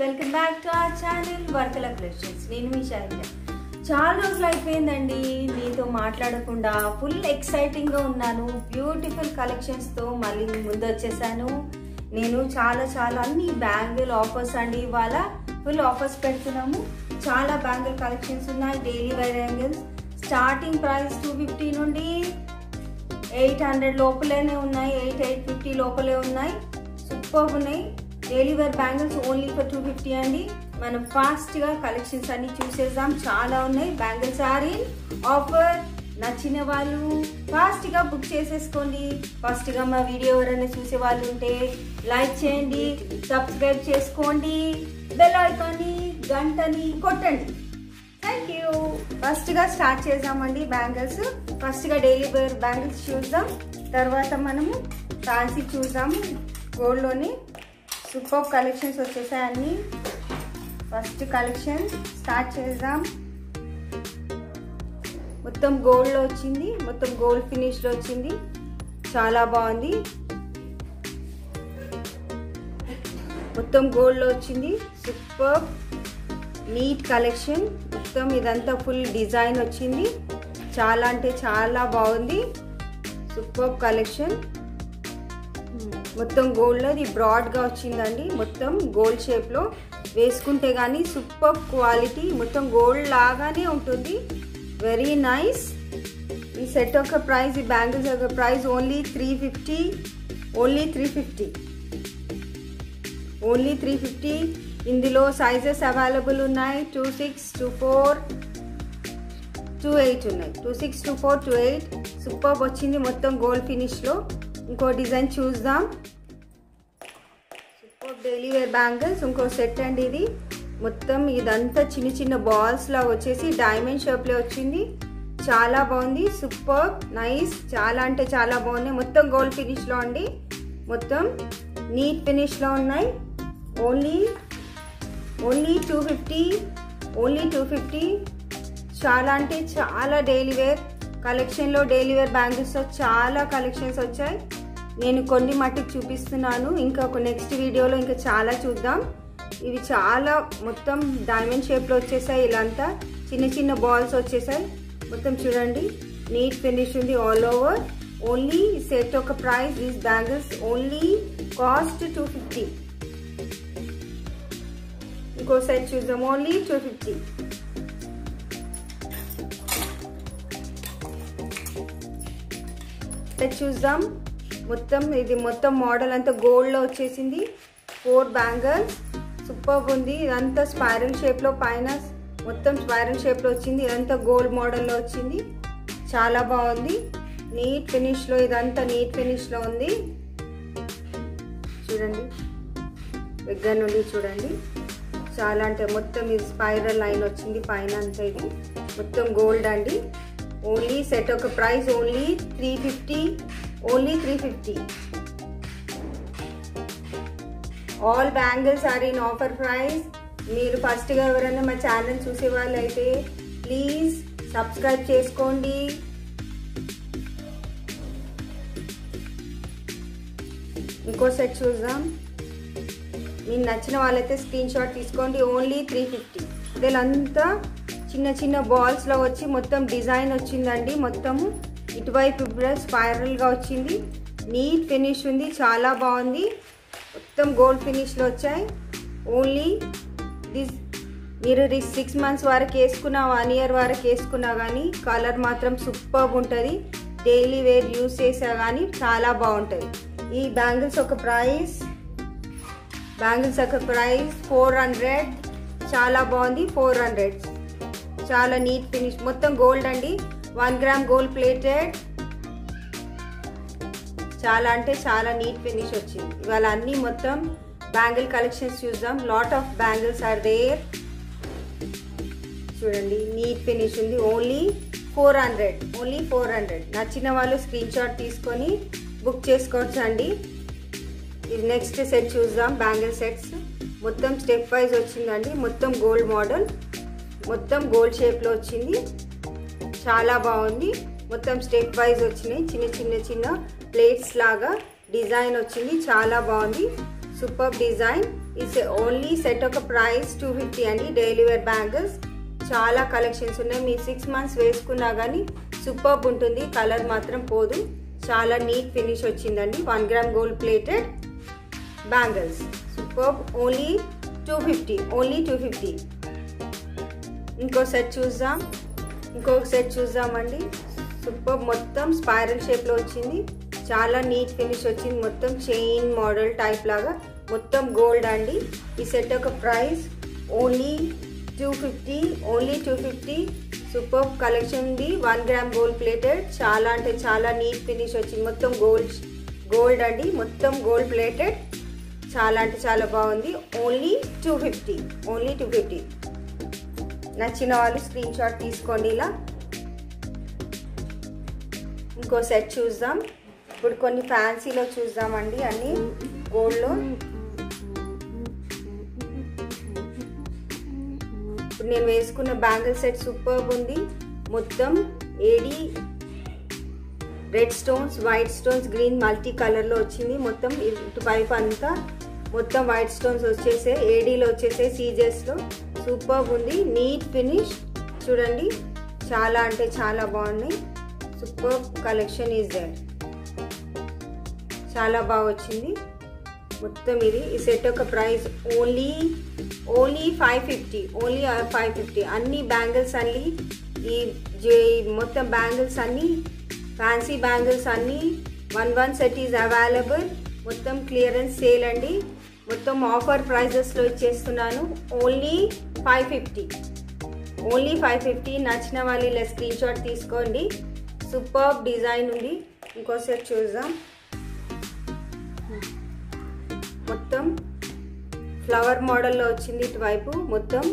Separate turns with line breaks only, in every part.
Welcome back to our channel వర్కల collections. నేను మీ శైలజ. చాలా రోజులు అయిపోయిందండి మీతో మాట్లాడకుండా. ఫుల్ ఎక్సైటింగ్గా ఉన్నాను. బ్యూటిఫుల్ కలెక్షన్స్తో మళ్ళీ ముందు వచ్చేసాను. నేను చాలా అన్ని బ్యాంగిల్ ఆఫర్స్ అండి. ఇవాళ ఫుల్ ఆఫర్స్ పెడుతున్నాము. చాలా బ్యాంగిల్ కలెక్షన్స్ ఉన్నాయి. Daily wear bangles starting price 250 నుండి 800 లోపలనే ఉన్నాయి. 850 లోపలే ఉన్నాయి. సూపర్ ఉన్నాయి. Daily wear bangles only for 250 అండి. మనం ఫాస్ట్గా కలెక్షన్స్ అన్ని చూసేద్దాం. చాలా ఉన్నాయి. Bangles are in offer. నచ్చిన వాళ్ళు ఫాస్ట్గా బుక్ చేసేసుకోండి. ఫాస్ట్గా మా వీడియో ఎవరైనా చూసే వాళ్ళు ఉంటే లైక్ చేయండి, సబ్స్క్రైబ్ చేసుకోండి, బెల్ ఐకాన్ని గంటని కొట్టండి. Thank you. ఫస్ట్గా స్టార్ట్ చేద్దామండి బ్యాంగిల్స్. ఫస్ట్గా డైలీ వేర్ బ్యాంగిల్స్ చూద్దాం. తర్వాత మనము ఫ్యాన్సీ చూద్దాము. గోల్డ్లోని సూపర్ కలెక్షన్స్ వచ్చేసాయి అన్ని. ఫస్ట్ కలెక్షన్ స్టార్ట్ చేద్దాం. మొత్తం గోల్డ్లో వచ్చింది. మొత్తం గోల్డ్ ఫినిష్లో వచ్చింది. చాలా బాగుంది. మొత్తం గోల్డ్లో వచ్చింది. Super neat collection. మొత్తం ఇదంతా ఫుల్ డిజైన్ వచ్చింది. చాలా అంటే చాలా బాగుంది. Super collection. మొత్తం గోల్డ్లో ఇది బ్రాడ్గా వచ్చిందండి. మొత్తం గోల్డ్ షేప్లో వేసుకుంటే కానీ సూపర్ క్వాలిటీ. మొత్తం గోల్డ్ లాగానే ఉంటుంది. Very nice. ఈ సెట్ యొక్క ప్రైస్, ఈ బ్యాంగిల్స్ యొక్క ప్రైస్ ఓన్లీ 350. ఓన్లీ 350. ఓన్లీ 350. ఇందులో సైజెస్ అవైలబుల్ ఉన్నాయి. 26, 24, 28 ఉన్నాయి. 26, 24, 28. సూపర్ వచ్చింది. మొత్తం గోల్డ్ ఫినిష్లో. ఇంకో డిజైన్ చూద్దాం. సూపర్ డైలీ వేర్ బ్యాంగిల్స్ ఇంకో సెట్ అండి. ఇది మొత్తం ఇదంతా చిన్న బాల్స్ లా వచ్చేసి డైమండ్ షేప్లో వచ్చింది. చాలా బాగుంది. Super nice. చాలా అంటే చాలా బాగున్నాయి. మొత్తం గోల్డ్ ఫినిష్లో అండి. మొత్తం నీట్ ఫినిష్లో ఉన్నాయి. ఓన్లీ 250. ఓన్లీ 250. చాలా అంటే చాలా డైలీ వేర్ కలెక్షన్లో డైలీ వేర్ బ్యాంగిల్స్తో చాలా కలెక్షన్స్ వచ్చాయి. నేను కొన్ని మట్టుకు చూపిస్తున్నాను. ఇంకా ఒక నెక్స్ట్ వీడియోలో ఇంకా చాలా చూద్దాం. ఇవి చాలా మొత్తం డైమండ్ షేప్లో వచ్చేసాయి. ఇలాంతా చిన్న బాల్స్ వచ్చేసాయి. మొత్తం చూడండి నీట్ ఫినిష్ ఉంది ఆల్ ఓవర్. ఓన్లీ సెట్ ఒక price these bangles only cost 250. ఇంకో సెట్ చూద్దాం. ఓన్లీ 250. సెట్ చూద్దాం. మొత్తం ఇది మొత్తం మోడల్ అంతా గోల్డ్లో వచ్చేసింది. 4 బ్యాంగిల్స్ సూపర్ ఉంది. ఇదంతా స్పైరల్ షేప్లో పైన మొత్తం స్పైరల్ షేప్లో వచ్చింది. ఇదంతా గోల్డ్ మోడల్లో వచ్చింది. చాలా బాగుంది. నీట్ ఫినిష్లో ఇదంతా నీట్ ఫినిష్లో ఉంది. చూడండి దగ్గర నుండి చూడండి. చాలా అంటే మొత్తం ఇది స్పైరల్ లైన్ వచ్చింది పైన అంతా. ఇది మొత్తం గోల్డ్ అండి. ఓన్లీ సెట్ ఒక price only 350. Only 350. All bangles are in offer price. మీరు ఫస్ట్గా ఎవరైనా మా ఛానల్ చూసే వాళ్ళు అయితే ప్లీజ్ సబ్స్క్రైబ్ చేసుకోండి. ఇంకో సెట్ చూద్దాం. మీకు నచ్చిన వాళ్ళైతే స్క్రీన్ షాట్ తీసుకోండి. ఓన్లీ 350. ఇదంతా చిన్న బాల్స్లో వచ్చి మొత్తం డిజైన్ వచ్చిందండి. మొత్తము ఇటువైపు స్పైరల్గా వచ్చింది. నీట్ ఫినిష్ ఉంది. చాలా బాగుంది. మొత్తం గోల్డ్ ఫినిష్లో వచ్చాయి. ఓన్లీ దిస్ మీరు 6 మంత్స్ వరకు వేసుకున్నా 1 ఇయర్ వరకు వేసుకున్నా కానీ కలర్ మాత్రం సూపర్ ఉంటుంది. డైలీ వేర్ యూస్ చేసా కానీ చాలా బాగుంటుంది. ఈ బ్యాంగిల్స్ ఒక ప్రైస్ 400. చాలా బాగుంది. 400. చాలా నీట్ ఫినిష్. మొత్తం గోల్డ్ అండి. 1 గ్రామ్ గోల్డ్ ప్లేటెడ్. చాలా అంటే చాలా నీట్ ఫినిష్ వచ్చింది. ఇవాళ అన్ని మొత్తం బ్యాంగిల్ కలెక్షన్స్ చూద్దాం. Lot of bangles are there. చూడండి నీట్ ఫినిష్ ఉంది. ఓన్లీ 400. ఓన్లీ 400. నచ్చిన వాళ్ళు స్క్రీన్ షాట్ తీసుకొని బుక్ చేసుకోవచ్చు అండి. ఇది నెక్స్ట్ సెట్ చూద్దాం. బ్యాంగిల్ సెట్స్ మొత్తం స్టెప్ వైజ్ వచ్చిందండి. మొత్తం గోల్డ్ మోడల్. మొత్తం గోల్డ్ షేప్లో వచ్చింది. చాలా బాగుంది. మొత్తం స్టెప్ వైజ్ వచ్చినాయి. చిన్న ప్లేట్స్ లాగా డిజైన్ వచ్చింది. చాలా బాగుంది. Super design. Is only set ఒక ప్రైస్ 250 అండి. డైలీ వేర్ బ్యాంగిల్స్ చాలా కలెక్షన్స్ ఉన్నాయి. మీరు 6 months వేసుకున్నా కానీ సూపర్బ్ ఉంటుంది. కలర్ మాత్రం పోదు. చాలా నీట్ ఫినిష్ వచ్చిందండి. 1 gram gold plated bangles superb. Only 250. ఇంకో సెట్ చూద్దామండి. సూపర్. మొత్తం స్పైరల్ షేప్లో వచ్చింది. చాలా నీట్ ఫినిష్ వచ్చింది. మొత్తం చైన్ మోడల్ టైప్ లాగా మొత్తం గోల్డ్ అండి. ఈ సెట్ ఒక ప్రైస్ ఓన్లీ 250. సూపర్ కలెక్షన్ ఉంది. 1 gram గోల్డ్ ప్లేటెడ్. చాలా అంటే చాలా నీట్ ఫినిష్ వచ్చింది. మొత్తం గోల్డ్ అండి. మొత్తం గోల్డ్ ప్లేటెడ్. చాలా అంటే చాలా బాగుంది. ఓన్లీ 250. నచ్చిన వాళ్ళు స్క్రీన్ షాట్ తీసుకోండి. ఇలా ఇంకో సెట్ చూద్దాం. ఇప్పుడు కొన్ని ఫ్యాన్సీలో చూద్దామండి. అన్ని గోల్డ్లో. ఇప్పుడు నేను వేసుకున్న బ్యాంగిల్ సెట్ సూపర్బ్ ఉంది. మొత్తం AD red stones, white stones, green multi కలర్లో వచ్చింది. మొత్తం ఇటు వైపు అంతా మొత్తం వైట్ స్టోన్స్ వచ్చేసాయి. ఏడీలో వచ్చేసాయి. సీజెస్లో సూపర్బ్ ఉంది. నీట్ ఫినిష్ చూడండి. చాలా అంటే చాలా బాగున్నాయి. Superb collection is there. చాలా బాగా వచ్చింది మొత్తం ఇది. ఈ సెట్ ఒక ప్రైస్ ఓన్లీ 550. అన్ని బ్యాంగిల్స్ అన్ని ఈ మొత్తం బ్యాంగిల్స్ అన్ని ఫ్యాన్సీ బ్యాంగిల్స్ అన్ని 1 సెట్ ఈజ్ అవైలబుల్. మొత్తం క్లియరెన్స్ సేల్ అండి. మొత్తం ఆఫర్ ప్రైజెస్లో ఇచ్చేస్తున్నాను. ఓన్లీ 550. నచ్చిన వాళ్ళు ఇలా స్క్రీన్ షాట్ తీసుకోండి. సూపర్బ్ డిజైన్ ఉంది. ఇంకో సెట్ చూద్దాం. మొత్తం ఫ్లవర్ మోడల్లో వచ్చింది. ఇటువైపు మొత్తం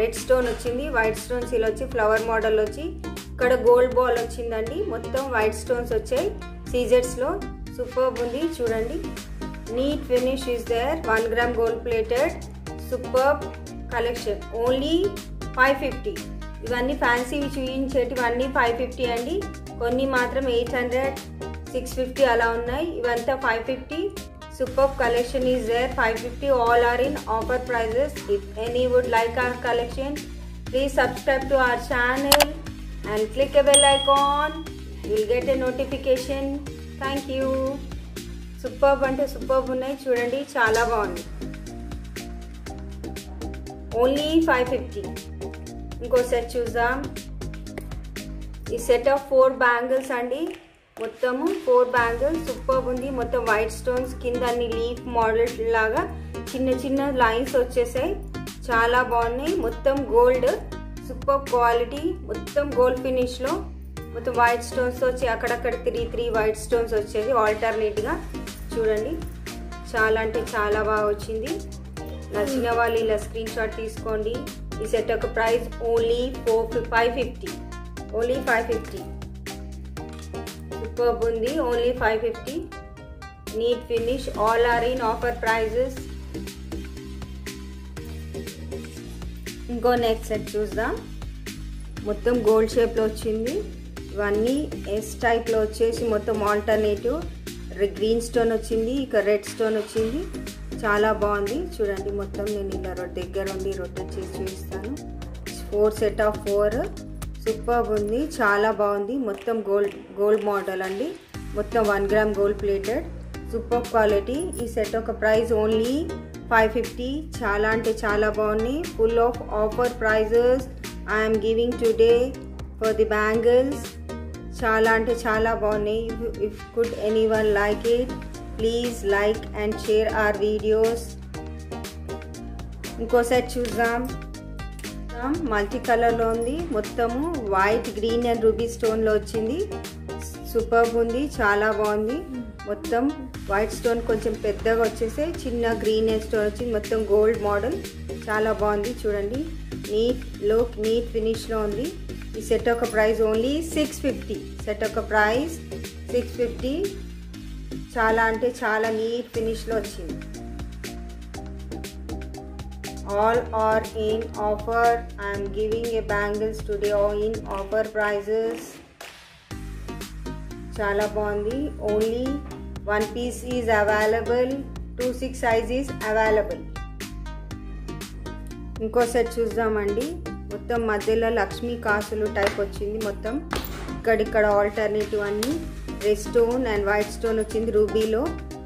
రెడ్ స్టోన్ వచ్చింది. వైట్ స్టోన్స్ ఇలా వచ్చి ఫ్లవర్ మోడల్ వచ్చి ఇక్కడ గోల్డ్ బాల్ వచ్చిందండి. మొత్తం వైట్ స్టోన్స్ వచ్చాయి సీజెట్స్లో. సూపర్బ్ ఉంది చూడండి. Neat finish is there. 1 gram gold plated. Superb collection. Only 550. ఇవన్నీ ఫ్యాన్సీవి చూపించేటివన్నీ 550 అండి. కొన్ని మాత్రం 800, 650 అలా ఉన్నాయి. ఇవంతా 550. Superb collection is there. 550. All are in offer prices. If any would like our collection, please subscribe to our channel and click a bell icon. You will get a notification. Thank you. Superb అంటే superb ఉన్నాయి చూడండి. చాలా బాగుంది. Only 550. ఇంకో set చూద్దాం. ఈ set of 4 bangles అండి. మొత్తము 4 బ్యాంగిల్స్ సూపర్బ్ ఉంది. మొత్తం వైట్ స్టోన్స్ కింద అన్ని లీఫ్ మోడల్ లాగా చిన్న లైన్స్ వచ్చేసాయి. చాలా బాగున్నాయి. మొత్తం గోల్డ్ సూపర్ క్వాలిటీ. మొత్తం గోల్డ్ ఫినిష్లో మొత్తం వైట్ స్టోన్స్ వచ్చి అక్కడక్కడ 3 వైట్ స్టోన్స్ వచ్చేది ఆల్టర్నేట్గా చూడండి. చాలా అంటే చాలా బాగా వచ్చింది. నచ్చిన వాళ్ళు ఇలా స్క్రీన్ షాట్ తీసుకోండి. ఈ సెట్ ఒక ప్రైస్ ఓన్లీ 550. సూపర్బ్ ఉంది. Only 550. Neat finish. All are in offer prices. ఇంకో నెక్స్ట్ సెట్ చూద్దాం. మొత్తం గోల్డ్ షేప్లో వచ్చింది. ఇవన్నీ ఎస్ టైప్లో వచ్చేసి మొత్తం ఆల్టర్నేటివ్. గ్రీన్ స్టోన్ వచ్చింది. ఇక రెడ్ స్టోన్ వచ్చింది. చాలా బాగుంది చూడండి. మొత్తం నేను ఇలా దగ్గర ఉండి రొటేట్ చేసి చూపిస్తాను. 4 సెట్ ఆఫ్ 4 సూపర్బ్ ఉంది. చాలా బాగుంది. మొత్తం గోల్డ్ మోడల్ అండి. మొత్తం 1 gram gold plated. Super quality. ఈ సెట్ ఒక ప్రైస్ ఓన్లీ 550. చాలా అంటే చాలా బాగున్నాయి. Full of offer prices I'm giving today for the bangles. చాలా అంటే చాలా బాగున్నాయి. If could anyone like it, please like and share our videos. ఇంకో సెట్ చూద్దాం. మల్టీ కలర్లో ఉంది. మొత్తము వైట్, గ్రీన్ అండ్ రూబీ స్టోన్లో వచ్చింది. సూపర్బ్ ఉంది. చాలా బాగుంది. మొత్తం వైట్ స్టోన్ కొంచెం పెద్దగా వచ్చేసి చిన్న గ్రీన్ స్టోన్ వచ్చింది. మొత్తం గోల్డ్ మోడల్. చాలా బాగుంది చూడండి. నీట్ ఫినిష్లో ఉంది. ఈ సెట్ ఒక ప్రైస్ ఓన్లీ 650. సెట్ ఒక ప్రైస్ 650. చాలా అంటే చాలా నీట్ ఫినిష్లో వచ్చింది. All are in offer. I am giving a bangles today all in offer prices. Chala బాగుంది. Only 1 piece is available. 2 6 size is available. ఇంకో సెట్ చూద్దామండి. మొత్తం మధ్యలో లక్ష్మీ కాసులు టైప్ వచ్చింది. మొత్తం ఇక్కడ ఆల్టర్నేటివ్ అన్ని red stone and white stone వచ్చింది రూబీలో.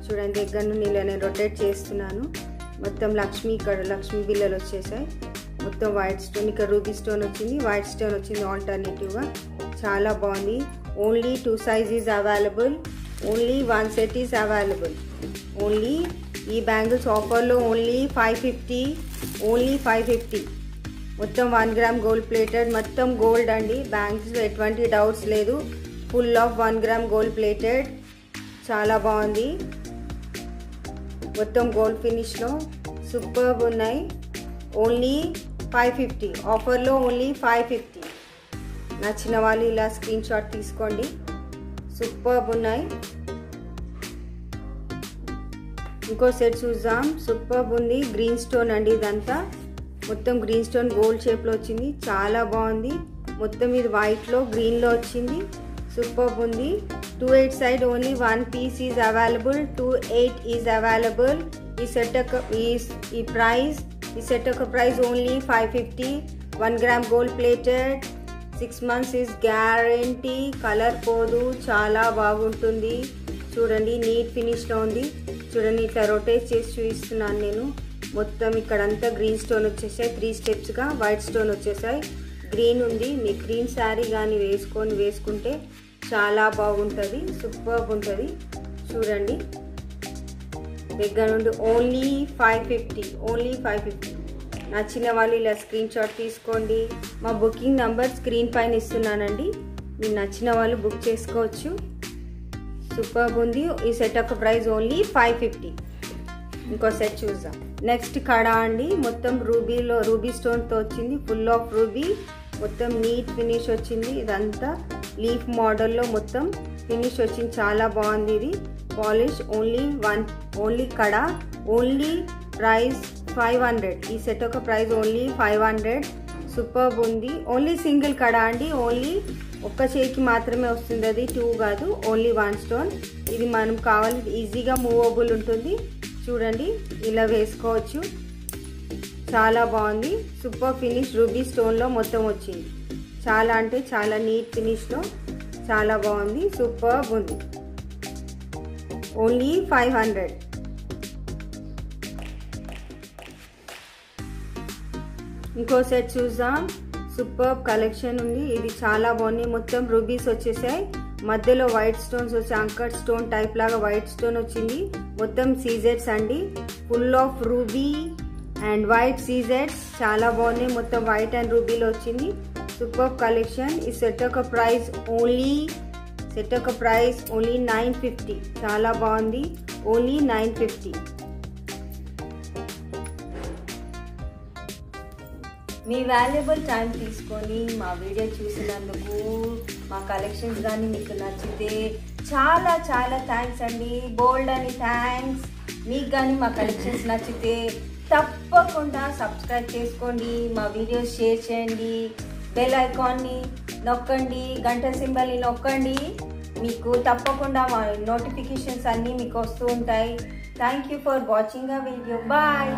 చూడండి దగ్గర నుండి ఇలా నేను రొటేట్ చేస్తున్నాను. మొత్తం ఇక్కడ లక్ష్మీ బిల్లలు వచ్చేసాయి. మొత్తం వైట్ స్టోన్, ఇక్కడ రూబీ స్టోన్ వచ్చింది, వైట్ స్టోన్ వచ్చింది ఆల్టర్నేటివ్గా. చాలా బాగుంది. Only 2 size is available, only 1 set is available. Only ఈ బ్యాంగిల్స్ ఆఫర్లో ఓన్లీ 550, ఓన్లీ 550. మొత్తం 1 గ్రామ్ గోల్డ్ ప్లేటెడ్, మొత్తం గోల్డ్ అండి. బ్యాంగిల్స్లో ఎటువంటి డౌట్స్ లేదు. Full of 1 gram gold plated. చాలా బాగుంది. మొత్తం గోల్డ్ ఫినిష్లో సూపర్బ్ ఉన్నాయి. ఓన్లీ 550, ఆఫర్లో ఓన్లీ 550. నచ్చిన వాళ్ళు ఇలా స్క్రీన్ షాట్ తీసుకోండి. సూపర్బ్ ఉన్నాయి. ఇంకో సెట్ చూద్దాం. సూపర్బ్ ఉంది. గ్రీన్ స్టోన్ అండి ఇదంతా. మొత్తం గ్రీన్ స్టోన్ గోల్డ్ షేప్లో వచ్చింది. చాలా బాగుంది. మొత్తం ఇది వైట్లో గ్రీన్లో వచ్చింది. సూపర్బ్ ఉంది. 28 side only 1 piece is available. 28 is available. ఈ సెట్ యొక్క price only 550. 1 gram gold plated. 6 months is guarantee. Colour పోదు. చాలా బాగుంటుంది. చూడండి నీట్ ఫినిష్లో ఉంది. చూడండి ఇట్లా రొటేట్ చేసి చూపిస్తున్నాను నేను. మొత్తం ఇక్కడంతా గ్రీన్ స్టోన్ వచ్చేసాయి. 3 స్టెప్స్గా వైట్ స్టోన్ వచ్చేసాయి. గ్రీన్ ఉంది. మీకు గ్రీన్ శారీ కానీ వేసుకుంటే చాలా బాగుంటుంది. సూపర్బ్ ఉంటుంది. చూడండి దగ్గర నుండి ఓన్లీ 550, ఓన్లీ 550. నచ్చిన వాళ్ళు ఇలా స్క్రీన్ షాట్ తీసుకోండి. మా బుకింగ్ నెంబర్ స్క్రీన్ పైన ఇస్తున్నానండి. మీకు నచ్చిన వాళ్ళు బుక్ చేసుకోవచ్చు. సూపర్బ్ ఉంది. ఈ సెట్ యొక్క ప్రైస్ ఓన్లీ 550. ఇంకో సెట్ చూద్దాం. నెక్స్ట్ కడ అండి. మొత్తం రూబీ స్టోన్తో వచ్చింది. Full of ruby. మొత్తం నీట్ ఫినిష్ వచ్చింది. ఇదంతా లీఫ్ మోడల్లో మొత్తం ఫినిష్ వచ్చింది. చాలా బాగుంది. ఇది పాలిష్. ఓన్లీ కడ. Only price 500. ఈ సెట్ యొక్క ప్రైస్ ఓన్లీ 500. సూపర్బ్ ఉంది. ఓన్లీ సింగిల్ కడ అండి. ఓన్లీ ఒక్క చేయికి మాత్రమే వస్తుంది. అది 2 కాదు. Only 1 stone. ఇది మనం కావాలి ఈజీగా మూవబుల్ ఉంటుంది. చూడండి ఇలా వేసుకోవచ్చు. చాలా బాగుంది. సూపర్ ఫినిష్ రూబీ స్టోన్లో మొత్తం వచ్చింది. చాలా అంటే చాలా నీట్ ఫినిష్లో చాలా బాగుంది. సూపర్బ్ ఉంది. ఓన్లీ 500. ఇంకో సెట్ చూద్దాం. సూపర్బ్ కలెక్షన్ ఉంది. ఇది చాలా బాగుంది. మొత్తం రూబీస్ వచ్చేసాయి. మధ్యలో వైట్ స్టోన్స్ వచ్చి అంకట్ స్టోన్ టైప్ లాగా వైట్ స్టోన్ వచ్చింది. మొత్తం సీజెట్స్ అండి. Full of ruby and white సీజెట్స్. చాలా బాగున్నాయి. మొత్తం వైట్ అండ్ రూబీలో వచ్చింది. Superb collection. ఈ సెట్ యొక్క ప్రైస్ ఓన్లీ 950. చాలా బాగుంది. ఓన్లీ 950. మీ వాల్యుబుల్ టైం తీసుకొని మా వీడియో చూసినందుకు, మా కలెక్షన్స్ కానీ మీకు నచ్చితే చాలా చాలా థ్యాంక్స్ అండి. బోల్డ్ అని థ్యాంక్స్. మీకు కానీ మా కలెక్షన్స్ నచ్చితే తప్పకుండా సబ్స్క్రైబ్ చేసుకోండి. మా వీడియోస్ షేర్ చేయండి. బెల్ ఐకాన్ని నొక్కండి. గంట సింబల్ని నొక్కండి. మీకు తప్పకుండా మా నోటిఫికేషన్స్ అన్నీ మీకు వస్తూ ఉంటాయి. Thank you for watching a video. Bye.